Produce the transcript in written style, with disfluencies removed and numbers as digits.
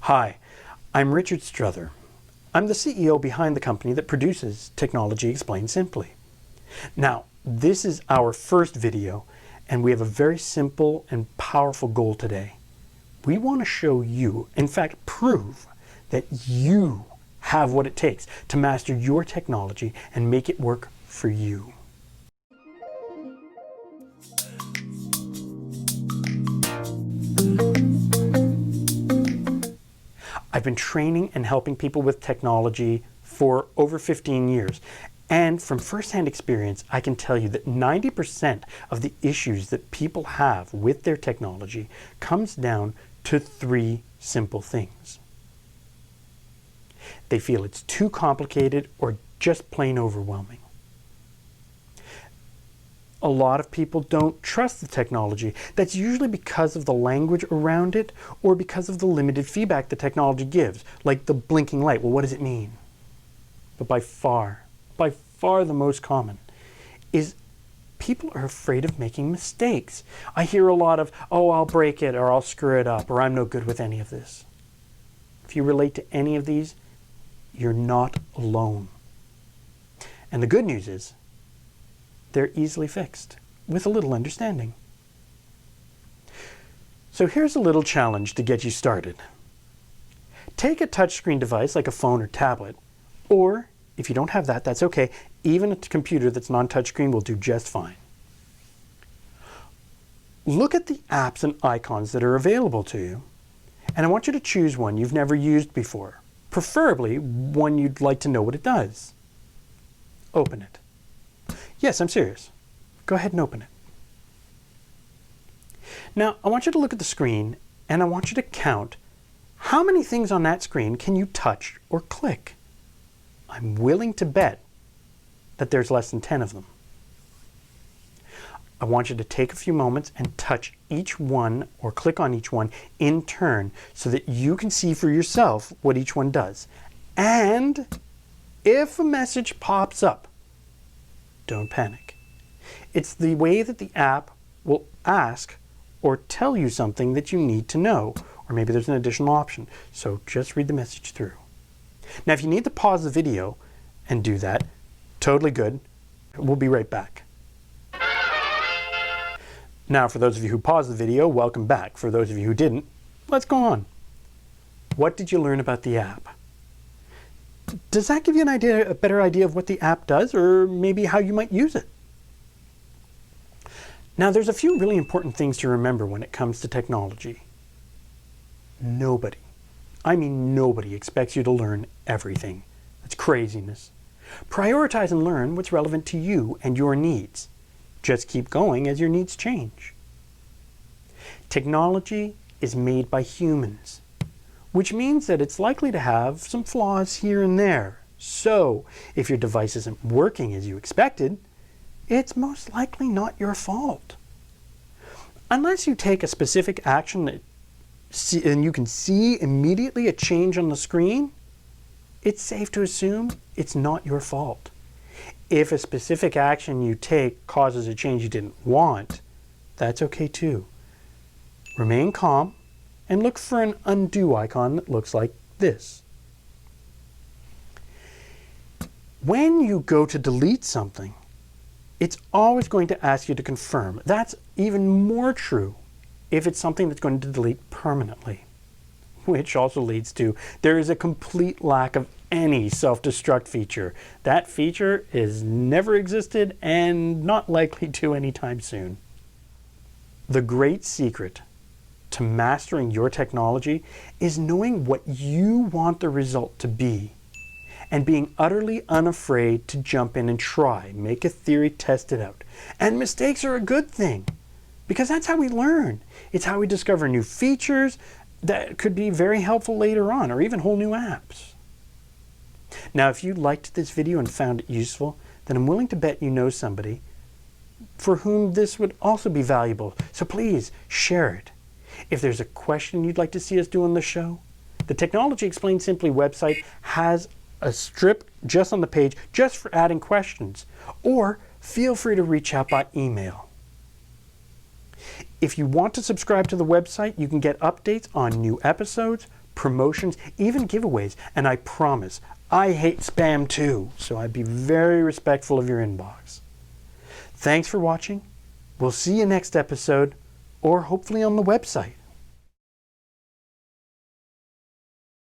Hi, I'm Richard Struther. I'm the CEO behind the company that produces Technology Explained Simply. Now, this is our first video, and we have a very simple and powerful goal today. We want to show you, in fact, prove that you have what it takes to master your technology and make it work for you. I've been training and helping people with technology for over 15 years. And from firsthand experience, I can tell you that 90% of the issues that people have with their technology comes down to three simple things. They feel it's too complicated or just plain overwhelming. A lot of people don't trust the technology. That's usually because of the language around it or because of the limited feedback the technology gives, like the blinking light. Well, what does it mean? But by far the most common is people are afraid of making mistakes. I hear a lot of, oh, I'll break it or I'll screw it up or I'm no good with any of this. If you relate to any of these, you're not alone. And the good news is, they're easily fixed with a little understanding. So here's a little challenge to get you started. Take a touchscreen device like a phone or tablet, or if you don't have that, that's okay. Even a computer that's non-touchscreen will do just fine. Look at the apps and icons that are available to you, and I want you to choose one you've never used before, preferably one you'd like to know what it does. Open it. Yes, I'm serious. Go ahead and open it. Now, I want you to look at the screen and I want you to count how many things on that screen can you touch or click. I'm willing to bet that there's less than 10 of them. I want you to take a few moments and touch each one or click on each one in turn so that you can see for yourself what each one does. And if a message pops up, don't panic. It's the way that the app will ask or tell you something that you need to know, or maybe there's an additional option. So just read the message through. Now, if you need to pause the video and do that, totally good. We'll be right back. Now, for those of you who paused the video, welcome back. For those of you who didn't, let's go on. What did you learn about the app? Does that give you a better idea of what the app does, or maybe how you might use it? Now, there's a few really important things to remember when it comes to technology. Nobody, I mean nobody, expects you to learn everything. That's craziness. Prioritize and learn what's relevant to you and your needs. Just keep going as your needs change. Technology is made by humans, which means that it's likely to have some flaws here and there. So, if your device isn't working as you expected, it's most likely not your fault. Unless you take a specific action and you can see immediately a change on the screen, it's safe to assume it's not your fault. If a specific action you take causes a change you didn't want, that's okay too. Remain calm and look for an undo icon that looks like this. When you go to delete something, it's always going to ask you to confirm. That's even more true if it's something that's going to delete permanently, which also leads to there is a complete lack of any self-destruct feature. That feature has never existed and not likely to anytime soon. The great secret to mastering your technology is knowing what you want the result to be and being utterly unafraid to jump in and try, make a theory, test it out. And mistakes are a good thing because that's how we learn. It's how we discover new features that could be very helpful later on, or even whole new apps. Now, if you liked this video and found it useful, then I'm willing to bet you know somebody for whom this would also be valuable. So please share it. If there's a question you'd like to see us do on the show, the Technology Explained Simply website has a strip just on the page just for adding questions, or feel free to reach out by email. If you want to subscribe to the website, you can get updates on new episodes, promotions, even giveaways. And I promise, I hate spam too, so I'd be very respectful of your inbox. Thanks for watching. We'll see you next episode, or hopefully on the website.